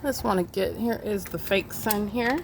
Just want to get, here is the fake sun here.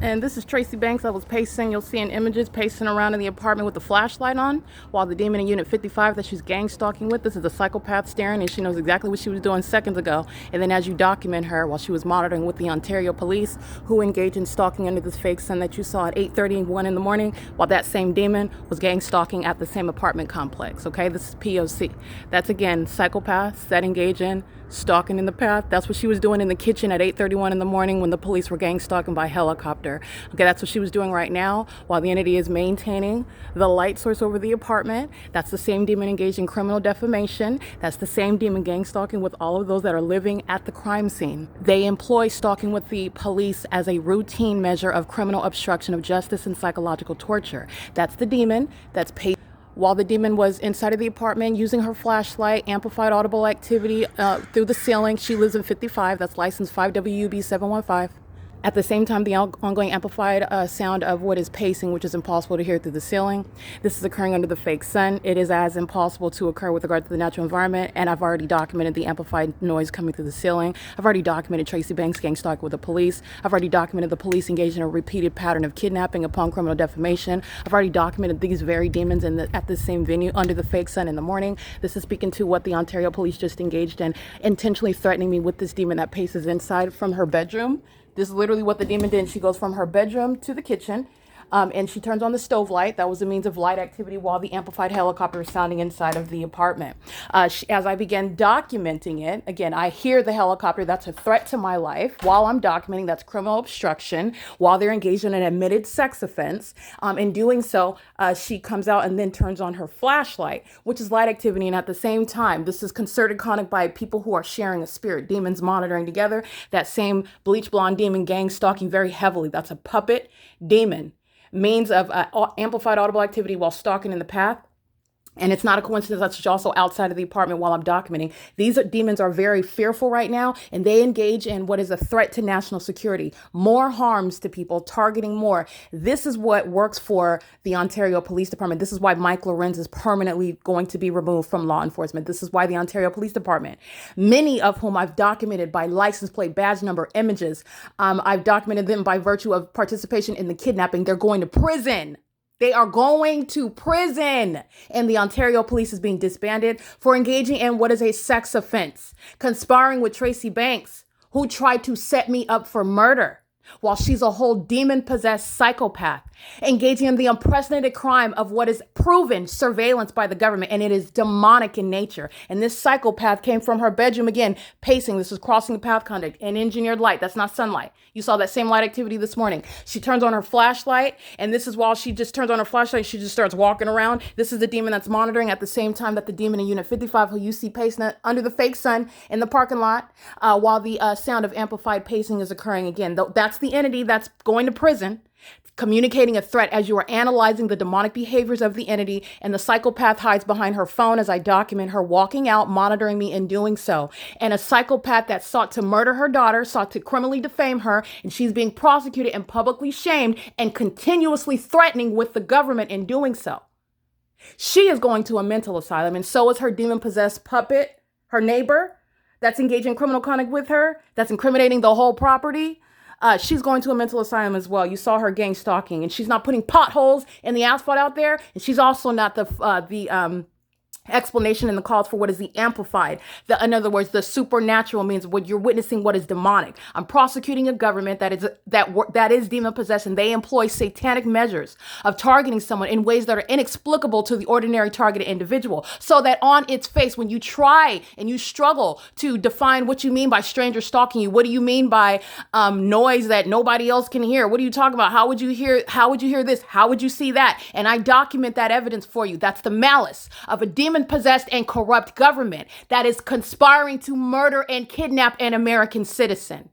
And this is Tracy Banks. I was pacing, you'll see in images, pacing around in the apartment with the flashlight on while the demon in unit 55 that she's gang stalking with, this is a psychopath staring, and she knows exactly what she was doing seconds ago. And then as you document her while she was monitoring with the Ontario police who engaged in stalking under this fake sun that you saw at 8:31 in the morning, while that same demon was gang stalking at the same apartment complex. Okay, this is P.O.C. That's again psychopaths that engage in stalking in the path. That's what she was doing in the kitchen at 8:31 in the morning when the police were gang stalking by helicopter. Okay, that's what she was doing right now while the entity is maintaining the light source over the apartment. That's the same demon engaged in criminal defamation. That's the same demon gang stalking with all of those that are living at the crime scene. They employ stalking with the police as a routine measure of criminal obstruction of justice and psychological torture. That's the demon that's paid. While the demon was inside of the apartment using her flashlight, amplified audible activity through the ceiling. She lives in 55, that's license 5WB715. At the same time, the ongoing amplified sound of what is pacing, which is impossible to hear through the ceiling. This is occurring under the fake sun. It is as impossible to occur with regard to the natural environment, and I've already documented the amplified noise coming through the ceiling. I've already documented Tracy Banks gang stalking with the police. I've already documented the police engaged in a repeated pattern of kidnapping upon criminal defamation. I've already documented these very demons at the same venue under the fake sun in the morning. This is speaking to what the Ontario police just engaged in, intentionally threatening me with this demon that paces inside from her bedroom. This is literally what the demon did. She goes from her bedroom to the kitchen, and she turns on the stove light. That was a means of light activity while the amplified helicopter is sounding inside of the apartment. As I began documenting it, again, I hear the helicopter. That's a threat to my life. While I'm documenting, that's criminal obstruction. While they're engaged in an admitted sex offense, in doing so, she comes out and then turns on her flashlight, which is light activity. And at the same time, this is concerted conduct by people who are sharing a spirit, demons monitoring together. That same bleach blonde demon gang stalking very heavily. That's a puppet demon. Means of amplified audible activity while stalking in the path. And it's not a coincidence that she's also outside of the apartment while I'm documenting. These demons are very fearful right now, and they engage in what is a threat to national security. More harms to people, targeting more. This is what works for the Ontario Police Department. This is why Mike Lorenz is permanently going to be removed from law enforcement. This is why the Ontario Police Department, many of whom I've documented by license plate, badge number, images, I've documented them by virtue of participation in the kidnapping. They're going to prison. They are going to prison, and the Ontario police is being disbanded for engaging in what is a sex offense, conspiring with Tracy Banks, who tried to set me up for murder while she's a whole demon-possessed psychopath, engaging in the unprecedented crime of what is proven surveillance by the government, and it is demonic in nature. And this psychopath came from her bedroom, again, pacing. This is crossing the path conduct and engineered light. That's not sunlight. You saw that same light activity this morning. She turns on her flashlight, and this is while she just turns on her flashlight, she just starts walking around. This is the demon that's monitoring at the same time that the demon in Unit 55, who you see pacing under the fake sun in the parking lot, while the sound of amplified pacing is occurring again. That's the entity that's going to prison, communicating a threat as you are analyzing the demonic behaviors of the entity, and the psychopath hides behind her phone as I document her walking out, monitoring me in doing so. And a psychopath that sought to murder her daughter, sought to criminally defame her, and she's being prosecuted and publicly shamed and continuously threatening with the government in doing so. She is going to a mental asylum, and so is her demon-possessed puppet, her neighbor, that's engaging in criminal conduct with her, that's incriminating the whole property. She's going to a mental asylum as well. You saw her gang stalking, and she's not putting potholes in the asphalt out there. And she's also not the explanation in the calls for what is the amplified. In other words, the supernatural means what you're witnessing, what is demonic. I'm prosecuting a government that is demon possessed, and they employ satanic measures of targeting someone in ways that are inexplicable to the ordinary targeted individual. So that on its face, when you try and you struggle to define what you mean by stranger stalking you, what do you mean by noise that nobody else can hear? What are you talking about? How would you hear this? How would you see that? And I document that evidence for you. That's the malice of a demon-possessed and corrupt government that is conspiring to murder and kidnap an American citizen.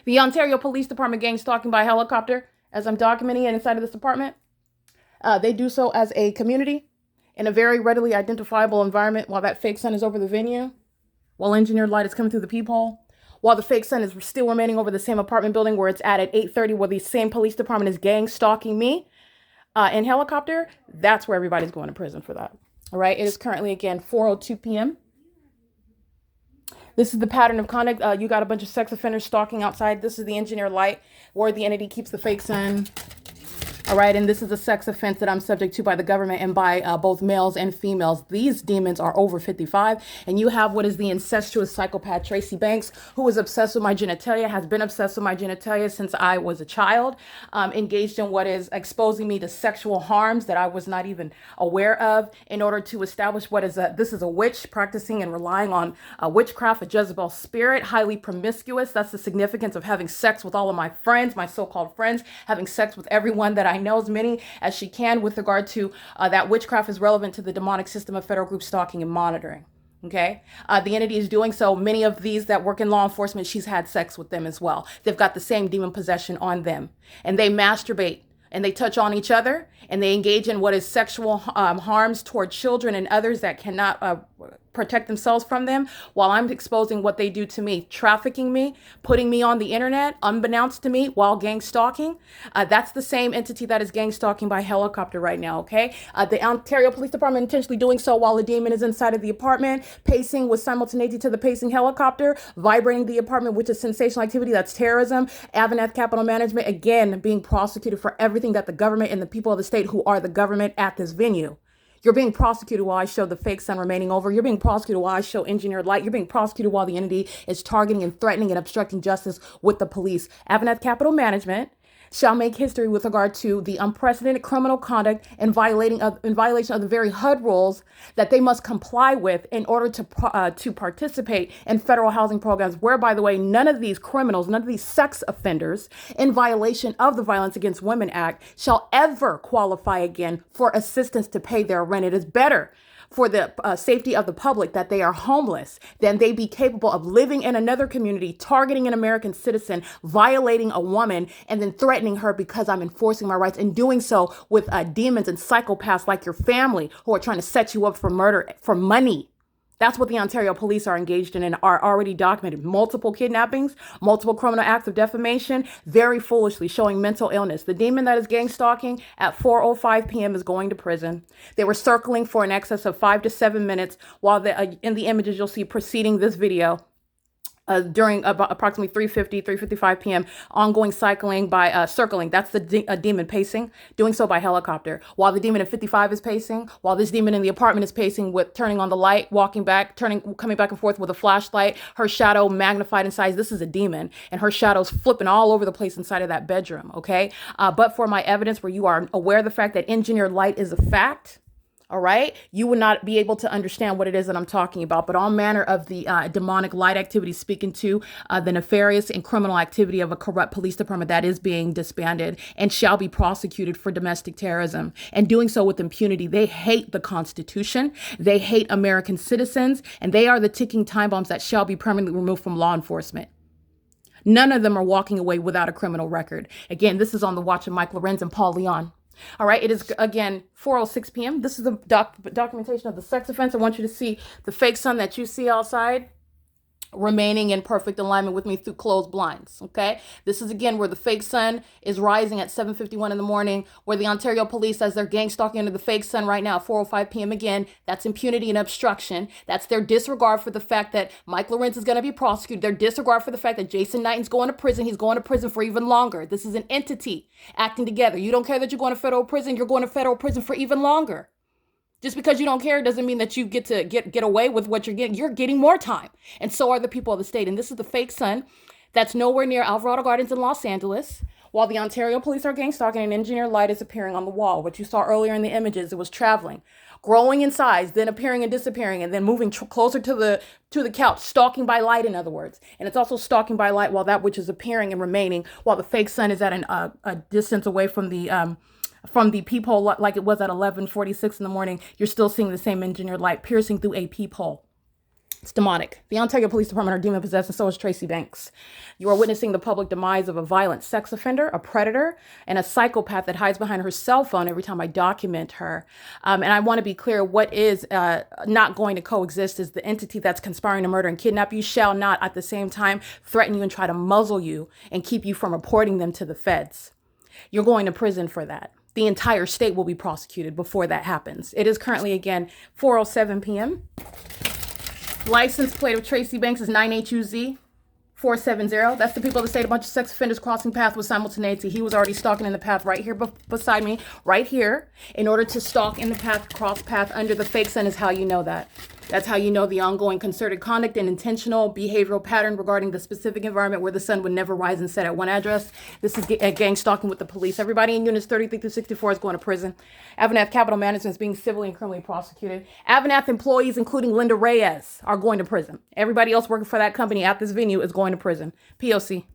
The Ontario Police Department gang stalking by helicopter, as I'm documenting it inside of this apartment, they do so as a community in a very readily identifiable environment while that fake sun is over the venue, while engineered light is coming through the peephole, while the fake sun is still remaining over the same apartment building where it's at 8:30, where the same police department is gang stalking me. In helicopter, that's where everybody's going to prison for that. All right. It is currently, again, 4:02 p.m. This is the pattern of conduct. You got a bunch of sex offenders stalking outside. This is the engineered light where the entity keeps the fake sun. All right, and this is a sex offense that I'm subject to by the government and by both males and females. These demons are over 55, and you have what is the incestuous psychopath Tracy Banks, who is obsessed with my genitalia, has been obsessed with my genitalia since I was a child, engaged in what is exposing me to sexual harms that I was not even aware of in order to establish what is this is a witch practicing and relying on witchcraft, a Jezebel spirit, highly promiscuous. That's the significance of having sex with all of my friends, my so-called friends, having sex with everyone that I know, as many as she can, with regard to that witchcraft is relevant to the demonic system of federal group stalking and monitoring. Okay. The entity is doing so. Many of these that work in law enforcement, she's had sex with them as well. They've got the same demon possession on them, and they masturbate and they touch on each other, and they engage in what is sexual harms toward children and others that cannot protect themselves from them, while I'm exposing what they do to me, trafficking me, putting me on the internet unbeknownst to me while gang stalking. That's the same entity that is gang stalking by helicopter right now. Okay. The Ontario Police Department intentionally doing so while the demon is inside of the apartment, pacing with simultaneity to the pacing helicopter, vibrating the apartment, which is sensational activity. That's terrorism. AVANATH Capital Management, again, being prosecuted for everything that the government and the people of the state who are the government at this venue. You're being prosecuted while I show the fake sun remaining over. You're being prosecuted while I show engineered light. You're being prosecuted while the entity is targeting and threatening and obstructing justice with the police. AVANATH Capital Management shall make history with regard to the unprecedented criminal conduct in violation of the very HUD rules that they must comply with in order to participate in federal housing programs, where, by the way, none of these criminals, none of these sex offenders in violation of the Violence Against Women Act shall ever qualify again for assistance to pay their rent. It is better for the safety of the public that they are homeless than they be capable of living in another community, targeting an American citizen, violating a woman, and then threatening her because I'm enforcing my rights, and doing so with demons and psychopaths like your family who are trying to set you up for murder for money. That's what the Ontario police are engaged in and are already documented. Multiple kidnappings, multiple criminal acts of defamation, very foolishly showing mental illness. The demon that is gang stalking at 4:05 p.m. is going to prison. They were circling for an excess of 5 to 7 minutes while in the images you'll see preceding this video. During about approximately 3:55 p.m., ongoing cycling by circling. That's the demon pacing, doing so by helicopter. While the demon at 55 is pacing, while this demon in the apartment is pacing with turning on the light, walking back, coming back and forth with a flashlight, her shadow magnified in size. This is a demon, and her shadow's flipping all over the place inside of that bedroom, okay? But for my evidence where you are aware of the fact that engineered light is a fact, all right, you would not be able to understand what it is that I'm talking about, but all manner of the demonic light activity speaking to the nefarious and criminal activity of a corrupt police department that is being disbanded and shall be prosecuted for domestic terrorism, and doing so with impunity. They hate the Constitution. They hate American citizens, and they are the ticking time bombs that shall be permanently removed from law enforcement. None of them are walking away without a criminal record. Again, this is on the watch of Mike Lorenz and Paul Leon. All right, it is, again, 4:06 p.m. This is the documentation of the sex offense. I want you to see the fake sun that you see outside remaining in perfect alignment with me through closed blinds, okay? This is, again, where the fake sun is rising at 7:51 in the morning, where the Ontario police, as they're gang stalking under the fake sun right now, 4:05 p.m. again. That's impunity and obstruction. That's their disregard for the fact that Mike Lorenz is going to be prosecuted. Their disregard for the fact that Jason Knighton's going to prison. He's going to prison for even longer. This is an entity acting together. You don't care that you're going to federal prison. You're going to federal prison for even longer. Just because you don't care doesn't mean that you get to get away with what you're getting. You're getting more time. And so are the people of the state. And this is the fake sun that's nowhere near Alvarado Gardens in Los Angeles. While the Ontario police are gang stalking, an engineered light is appearing on the wall. What you saw earlier in the images, it was traveling, growing in size, then appearing and disappearing, and then moving closer to the couch, stalking by light, in other words. And it's also stalking by light while that which is appearing and remaining, while the fake sun is at a distance away from the peephole, like it was at 11:46 in the morning. You're still seeing the same engineered light piercing through a peephole. It's demonic. The Ontario Police Department are demon possessed, and so is Tracy Banks. You are witnessing the public demise of a violent sex offender, a predator, and a psychopath that hides behind her cell phone every time I document her. And I want to be clear, what is not going to coexist is the entity that's conspiring to murder and kidnap you shall not at the same time threaten you and try to muzzle you and keep you from reporting them to the feds. You're going to prison for that. The entire state will be prosecuted before that happens. It is currently, again, 4:07 p.m. License plate of Tracy Banks is 9HUZ 470. That's the people that say a bunch of sex offenders crossing path with simultaneity. He was already stalking in the path right here beside me, right here. In order to stalk in the path, cross path under the fake sun is how you know that. That's how you know the ongoing concerted conduct and intentional behavioral pattern regarding the specific environment where the sun would never rise and set at one address. This is gang stalking with the police. Everybody in units 33 through 64 is going to prison. AVANATH Capital Management is being civilly and criminally prosecuted. AVANATH employees, including Linda Reyes, are going to prison. Everybody else working for that company at this venue is going to prison. P.O.C.